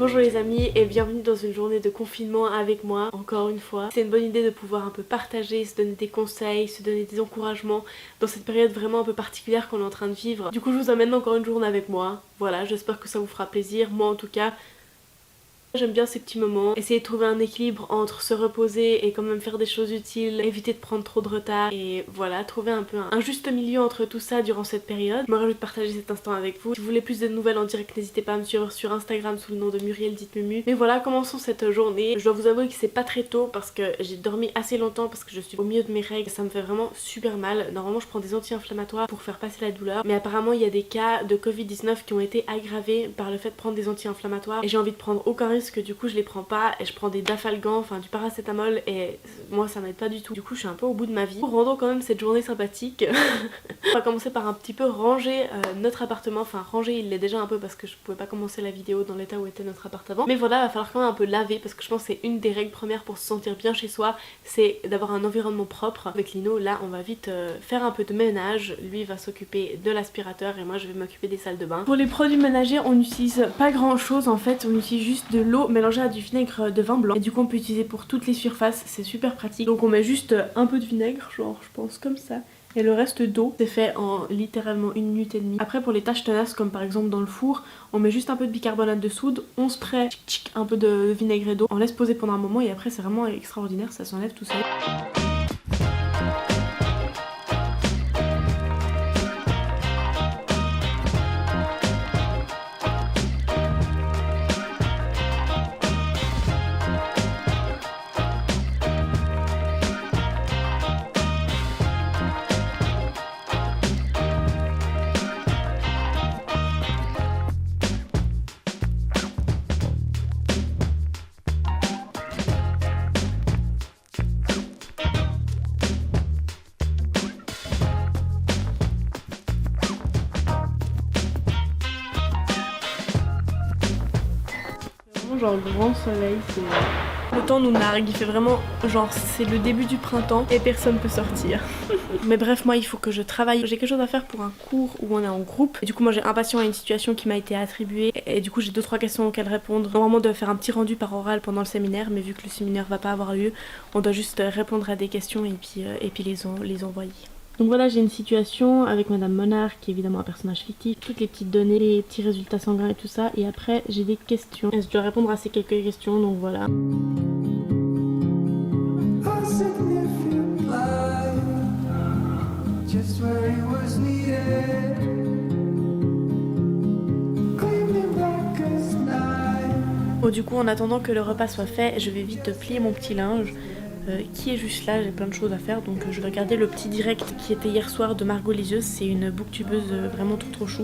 Bonjour les amis et bienvenue dans une journée de confinement avec moi, encore une fois. C'est une bonne idée de pouvoir un peu partager, se donner des conseils, se donner des encouragements dans cette période vraiment un peu particulière qu'on est en train de vivre. Du coup je vous amène encore une journée avec moi, voilà, j'espère que ça vous fera plaisir, moi en tout cas. J'aime bien ces petits moments, essayer de trouver un équilibre entre se reposer et quand même faire des choses utiles, éviter de prendre trop de retard et voilà, trouver un peu un juste milieu entre tout ça durant cette période. Je me réjouis de partager cet instant avec vous. Si vous voulez plus de nouvelles en direct, n'hésitez pas à me suivre sur Instagram sous le nom de Muriel Dite Mumu. Mais voilà, commençons cette journée. Je dois vous avouer que c'est pas très tôt parce que j'ai dormi assez longtemps parce que je suis au milieu de mes règles. Ça me fait vraiment super mal. Normalement je prends des anti-inflammatoires pour faire passer la douleur, mais apparemment il y a des cas de Covid-19 qui ont été aggravés par le fait de prendre des anti-inflammatoires et j'ai envie de prendre aucun risque, que du coup je les prends pas et je prends des Dafalgan, enfin du paracétamol et moi ça m'aide pas du tout. Du coup je suis un peu au bout de ma vie. Rendons quand même cette journée sympathique. On va commencer par un petit peu ranger notre appartement, enfin ranger il l'est déjà un peu parce que je pouvais pas commencer la vidéo dans l'état où était notre appart avant. Mais voilà, il va falloir quand même un peu laver parce que je pense que c'est une des règles premières pour se sentir bien chez soi, c'est d'avoir un environnement propre. Avec Lino là on va vite faire un peu de ménage, lui va s'occuper de l'aspirateur et moi je vais m'occuper des salles de bain. Pour les produits ménagers on n'utilise pas grand chose en fait, on utilise juste de l'eau mélangée à du vinaigre de vin blanc et du coup on peut utiliser pour toutes les surfaces, c'est super pratique. Donc on met juste un peu de vinaigre, genre je pense comme ça, et le reste d'eau. C'est fait en littéralement 1 minute et demie. Après pour les tâches tenaces comme par exemple dans le four, on met juste un peu de bicarbonate de soude, on spray un peu de vinaigre et d'eau, on laisse poser pendant un moment et après c'est vraiment extraordinaire, ça s'enlève tout seul. Genre le grand soleil, c'est... Le temps nous nargue, il fait vraiment genre c'est le début du printemps et personne peut sortir. Mais bref, moi il faut que je travaille, j'ai quelque chose à faire pour un cours où on est en groupe et du coup moi j'ai un patient à une situation qui m'a été attribuée et du coup j'ai 2-3 questions auxquelles répondre. Normalement on doit faire un petit rendu par oral pendant le séminaire, mais vu que le séminaire va pas avoir lieu, on doit juste répondre à des questions et puis les envoyer. Donc voilà, j'ai une situation avec Madame Monard qui est évidemment un personnage fictif, toutes les petites données, les petits résultats sanguins et tout ça, et après j'ai des questions et je dois répondre à ces quelques questions, donc voilà. Bon, du coup en attendant que le repas soit fait, je vais vite plier mon petit linge. Qui est juste là, j'ai plein de choses à faire, donc je vais regarder le petit direct qui était hier soir de Margot Liseuse, c'est une booktubeuse vraiment trop chou.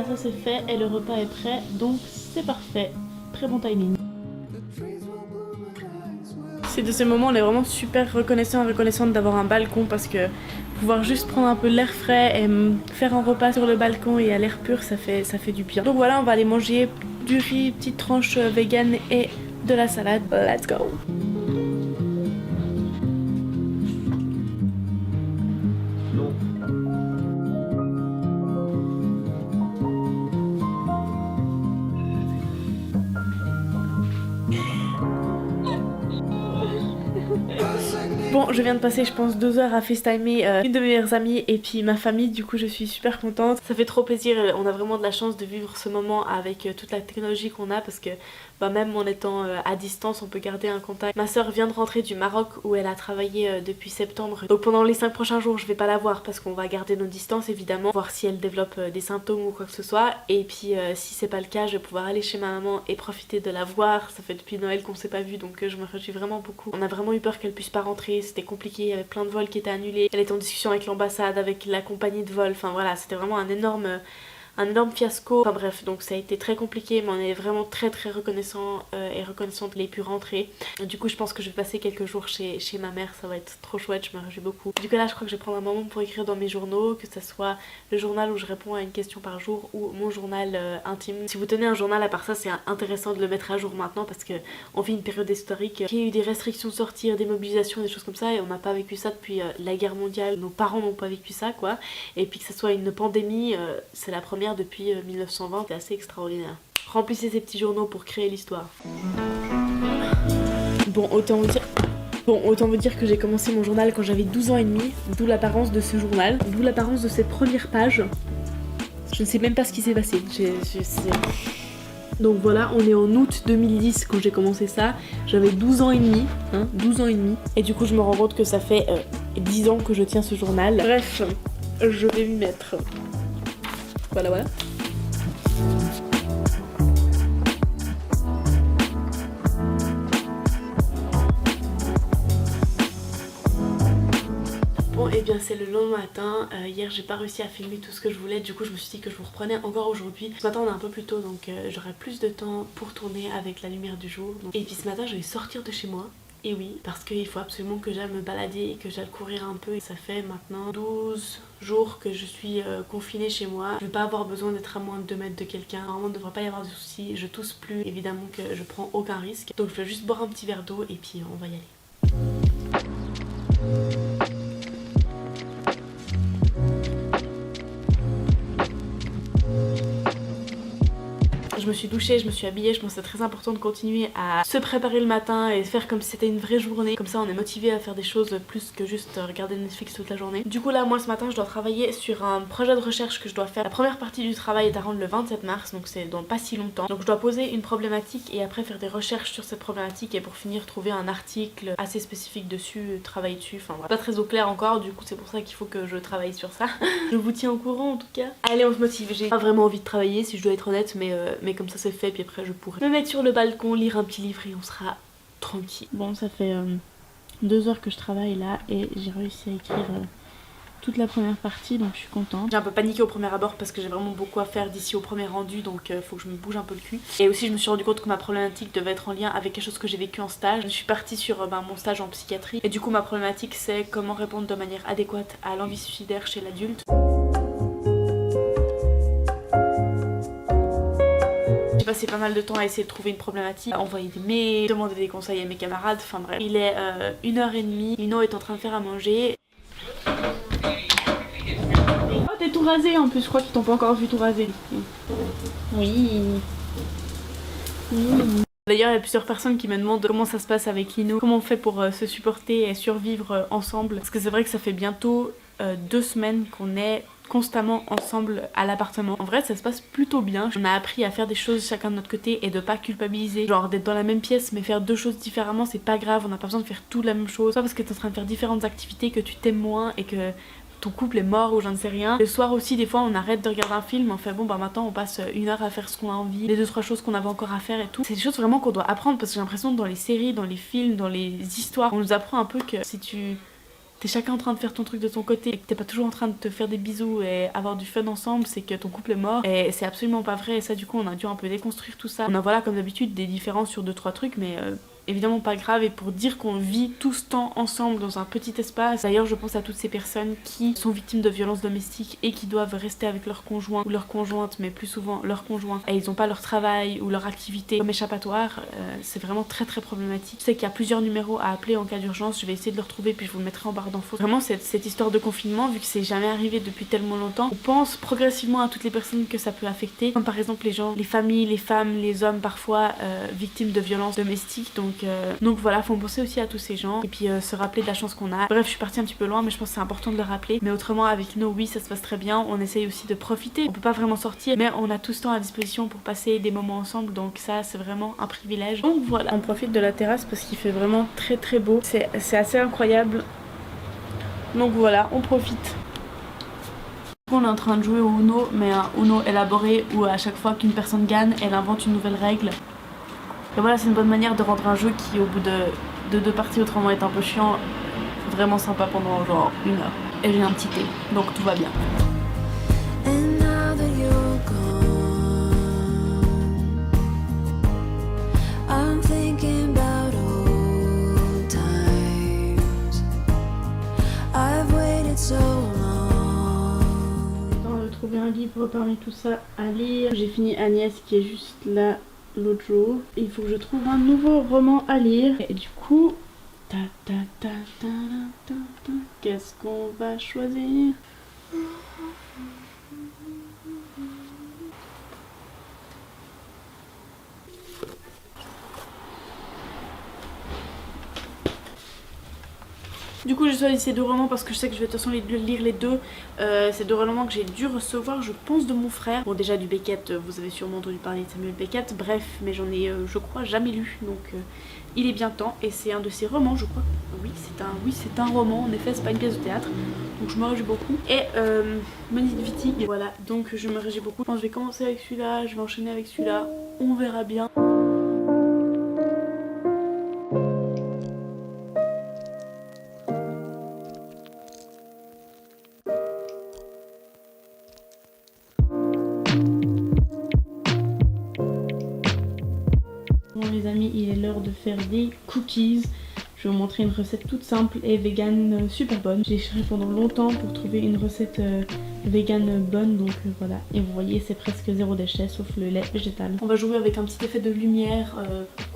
Ça c'est fait et le repas est prêt, donc c'est parfait, très bon timing. C'est de ces moments on est vraiment super reconnaissante d'avoir un balcon parce que pouvoir juste prendre un peu l'air frais et faire un repas sur le balcon et à l'air pur ça fait du bien. Donc voilà, on va aller manger du riz, petite tranche vegan et de la salade. Let's go! Bon, je viens de passer je pense 2 heures à FaceTimer une de mes meilleures amies et puis ma famille, du coup je suis super contente. Ça fait trop plaisir, on a vraiment de la chance de vivre ce moment avec toute la technologie qu'on a parce que même en étant à distance on peut garder un contact. Ma soeur vient de rentrer du Maroc où elle a travaillé depuis septembre, donc pendant les 5 prochains jours je vais pas la voir parce qu'on va garder nos distances évidemment, voir si elle développe des symptômes ou quoi que ce soit, et puis si c'est pas le cas je vais pouvoir aller chez ma maman et profiter de la voir. Ça fait depuis Noël qu'on s'est pas vu, donc je me réjouis vraiment beaucoup. On a vraiment eu peur qu'elle puisse pas rentrer, c'était compliqué, il y avait plein de vols qui étaient annulés, elle était en discussion avec l'ambassade, avec la compagnie de vol, enfin voilà, c'était vraiment un un énorme fiasco. Enfin bref, donc ça a été très compliqué, mais on est vraiment très reconnaissant et reconnaissante qu'il ait pu rentrer. Du coup je pense que je vais passer quelques jours chez ma mère, ça va être trop chouette, je me réjouis beaucoup. Du coup là je crois que je vais prendre un moment pour écrire dans mes journaux, que ce soit le journal où je réponds à une question par jour ou mon journal intime. Si vous tenez un journal à part ça, c'est intéressant de le mettre à jour maintenant parce que on vit une période historique qui a eu des restrictions de sortir, des mobilisations, des choses comme ça, et on n'a pas vécu ça depuis la guerre mondiale. Nos parents n'ont pas vécu ça quoi, et puis que ce soit une pandémie, c'est la première depuis 1920, c'est assez extraordinaire. Remplissez ces petits journaux pour créer l'histoire. Bon, autant vous dire que j'ai commencé mon journal quand j'avais 12 ans et demi, d'où l'apparence de ce journal, d'où l'apparence de cette première page. Je ne sais même pas ce qui s'est passé. Donc voilà, on est en août 2010 quand j'ai commencé ça. J'avais 12 ans et demi, 12 ans et demi. Et du coup je me rends compte que ça fait 10 ans que je tiens ce journal. Bref, je vais m'y mettre. Voilà. Bon et bien c'est le lendemain matin, hier j'ai pas réussi à filmer tout ce que je voulais, du coup je me suis dit que je vous reprenais encore aujourd'hui. Ce matin on est un peu plus tôt donc j'aurai plus de temps pour tourner avec la lumière du jour. Et puis ce matin je vais sortir de chez moi. Et oui, parce qu'il faut absolument que j'aille me balader et que j'aille courir un peu. Et ça fait maintenant 12 jours que je suis confinée chez moi. Je vais pas avoir besoin d'être à moins de 2 mètres de quelqu'un. Normalement il ne devrait pas y avoir de soucis. Je tousse plus, évidemment que je prends aucun risque. Donc je vais juste boire un petit verre d'eau et puis on va y aller. Je me suis douchée, je me suis habillée, je pense que c'est très important de continuer à se préparer le matin et faire comme si c'était une vraie journée. Comme ça on est motivé à faire des choses plus que juste regarder Netflix toute la journée. Du coup là moi ce matin je dois travailler sur un projet de recherche que je dois faire. La première partie du travail est à rendre le 27 mars, donc c'est dans pas si longtemps. Donc je dois poser une problématique et après faire des recherches sur cette problématique et pour finir trouver un article assez spécifique dessus, travailler dessus. Enfin voilà. Pas très au clair encore, du coup c'est pour ça qu'il faut que je travaille sur ça. Je vous tiens au courant en tout cas. Allez on se motive, j'ai pas vraiment envie de travailler si je dois être honnête, mais comme ça c'est fait, puis après je pourrais me mettre sur le balcon, lire un petit livre et on sera tranquille. Bon ça fait 2 heures que je travaille là et j'ai réussi à écrire toute la première partie, donc je suis contente. J'ai un peu paniqué au premier abord parce que j'ai vraiment beaucoup à faire d'ici au premier rendu, donc faut que je me bouge un peu le cul. Et aussi je me suis rendu compte que ma problématique devait être en lien avec quelque chose que j'ai vécu en stage. Je suis partie sur mon stage en psychiatrie et du coup ma problématique c'est comment répondre de manière adéquate à l'envie suicidaire chez l'adulte. J'ai passé pas mal de temps à essayer de trouver une problématique, à envoyer des mails, demander des conseils à mes camarades, enfin bref. Il est 1h30, Lino est en train de faire à manger. Oh t'es tout rasé en plus, je crois qu'ils t'ont pas encore vu tout rasé. Oui. D'ailleurs il y a plusieurs personnes qui me demandent comment ça se passe avec Lino, comment on fait pour se supporter et survivre ensemble. Parce que c'est vrai que ça fait bientôt 2 semaines qu'on est constamment ensemble à l'appartement. En vrai ça se passe plutôt bien. On a appris à faire des choses chacun de notre côté et de pas culpabiliser. Genre d'être dans la même pièce mais faire 2 choses différemment c'est pas grave, on n'a pas besoin de faire tout la même chose. Soit parce que t'es en train de faire différentes activités que tu t'aimes moins et que ton couple est mort ou j'en sais rien. Le soir aussi des fois on arrête de regarder un film, on fait bon bah maintenant on passe 1 heure à faire ce qu'on a envie, les 2-3 choses qu'on avait encore à faire et tout. C'est des choses vraiment qu'on doit apprendre parce que j'ai l'impression que dans les séries, dans les films, dans les histoires, on nous apprend un peu que si t'es chacun en train de faire ton truc de ton côté et que t'es pas toujours en train de te faire des bisous et avoir du fun ensemble, c'est que ton couple est mort et c'est absolument pas vrai. Et ça du coup on a dû un peu déconstruire tout ça. On a voilà comme d'habitude des différences sur 2-3 trucs mais évidemment pas grave. Et pour dire qu'on vit tout ce temps ensemble dans un petit espace, d'ailleurs je pense à toutes ces personnes qui sont victimes de violences domestiques et qui doivent rester avec leur conjoint ou leur conjointe, mais plus souvent leur conjoint, et ils ont pas leur travail ou leur activité comme échappatoire. C'est vraiment très problématique. Je sais qu'il y a plusieurs numéros à appeler en cas d'urgence, je vais essayer de le retrouver puis je vous le mettrai en barre d'infos. Vraiment cette histoire de confinement, vu que c'est jamais arrivé depuis tellement longtemps, on pense progressivement à toutes les personnes que ça peut affecter, comme par exemple les gens, les familles, les femmes, les hommes parfois victimes de violences domestiques. Donc voilà, faut penser aussi à tous ces gens et puis se rappeler de la chance qu'on a. Bref, je suis partie un petit peu loin mais je pense que c'est important de le rappeler. Mais autrement avec Lino, oui ça se passe très bien, on essaye aussi de profiter. On peut pas vraiment sortir mais on a tout ce temps à disposition pour passer des moments ensemble, donc ça c'est vraiment un privilège. Donc voilà, on profite de la terrasse parce qu'il fait vraiment très beau, c'est assez incroyable. Donc voilà, on profite. On est en train de jouer au Uno, mais un Uno élaboré où à chaque fois qu'une personne gagne, elle invente une nouvelle règle. Et voilà, c'est une bonne manière de rendre un jeu qui au bout de 2 parties autrement est un peu chiant, vraiment sympa pendant genre 1 heure. Et j'ai un petit thé, donc tout va bien. And now that you're gone. livre parmi tout ça à lire. J'ai fini Agnès qui est juste là l'autre jour. Il faut que je trouve un nouveau roman à lire. Et du coup, qu'est-ce qu'on va choisir? Du coup j'ai choisi ces deux romans parce que je sais que je vais de toute façon lire les deux. Ces deux romans que j'ai dû recevoir je pense de mon frère. Bon déjà du Beckett, vous avez sûrement entendu parler de Samuel Beckett, bref, mais j'en ai je crois jamais lu, donc il est bien temps. Et c'est un de ses romans je crois. Oui c'est un roman, en effet c'est pas une pièce de théâtre. Donc je me réjouis beaucoup. Et Money Wittig, voilà, donc je me réjouis beaucoup. Je pense que je vais commencer avec celui-là, je vais enchaîner avec celui-là, on verra bien. Bon les amis, il est l'heure de faire des cookies. Je vais vous montrer une recette toute simple et vegan super bonne. J'ai cherché pendant longtemps pour trouver une recette vegan bonne, donc voilà. Et vous voyez c'est presque zéro déchet sauf le lait végétal. On va jouer avec un petit effet de lumière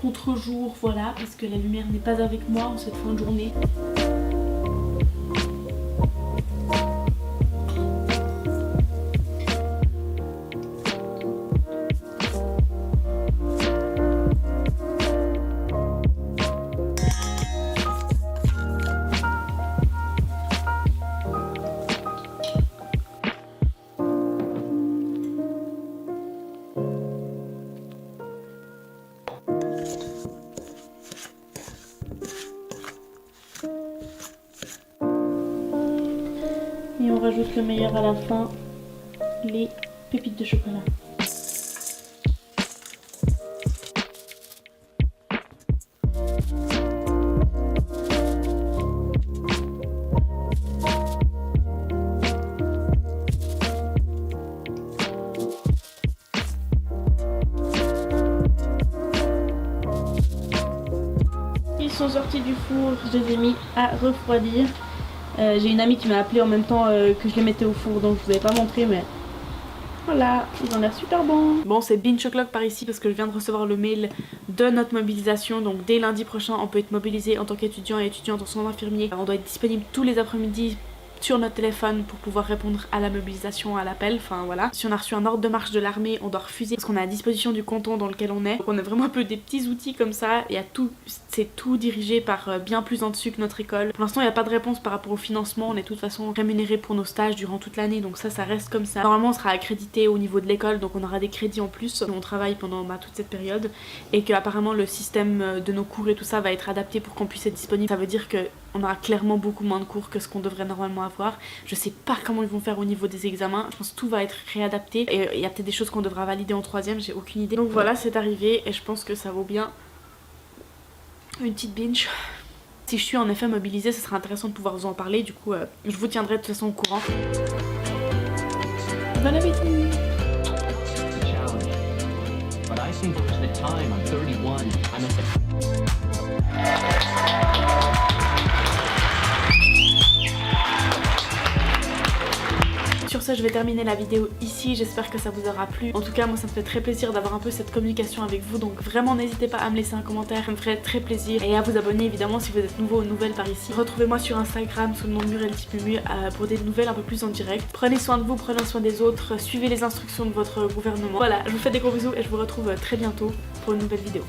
contre-jour, voilà, parce que la lumière n'est pas avec moi en cette fin de journée. Et on rajoute le meilleur à la fin, les pépites de chocolat. Ils sont sortis du four, je les ai mis à refroidir. J'ai une amie qui m'a appelé en même temps que je les mettais au four, donc je vous avais pas montré, mais voilà, ils ont l'air super bons. Bon, c'est binge o'clock par ici parce que je viens de recevoir le mail de notre mobilisation. Donc dès lundi prochain on peut être mobilisé en tant qu'étudiant et étudiante en soins infirmiers. On doit être disponible tous les après-midi sur notre téléphone pour pouvoir répondre à la mobilisation, à l'appel, enfin voilà. Si on a reçu un ordre de marche de l'armée, on doit refuser parce qu'on est à disposition du canton dans lequel on est. Donc on a vraiment un peu des petits outils comme ça, et c'est tout dirigé par bien plus en dessus que notre école. Pour l'instant il n'y a pas de réponse par rapport au financement, on est de toute façon rémunéré pour nos stages durant toute l'année, donc ça reste comme ça. Normalement on sera accrédité au niveau de l'école, donc on aura des crédits en plus. On travaille pendant toute cette période, et que apparemment le système de nos cours et tout ça va être adapté pour qu'on puisse être disponible. Ça veut dire que on aura clairement beaucoup moins de cours que ce qu'on devrait normalement avoir. Je sais pas comment ils vont faire au niveau des examens, je pense que tout va être réadapté et il y a peut-être des choses qu'on devra valider en troisième, j'ai aucune idée. Donc voilà, c'est arrivé et je pense que ça vaut bien une petite binge. Si je suis en effet mobilisée, ce sera intéressant de pouvoir vous en parler, du coup je vous tiendrai de toute façon au courant. Bon appétit! Sur ce, je vais terminer la vidéo ici, j'espère que ça vous aura plu. En tout cas, moi ça me fait très plaisir d'avoir un peu cette communication avec vous, donc vraiment n'hésitez pas à me laisser un commentaire, ça me ferait très plaisir. Et à vous abonner évidemment si vous êtes nouveau ou nouvelle par ici. Retrouvez-moi sur Instagram sous le nom de Muriel Tipumu pour des nouvelles un peu plus en direct. Prenez soin de vous, prenez soin des autres, suivez les instructions de votre gouvernement. Voilà, je vous fais des gros bisous et je vous retrouve très bientôt pour une nouvelle vidéo.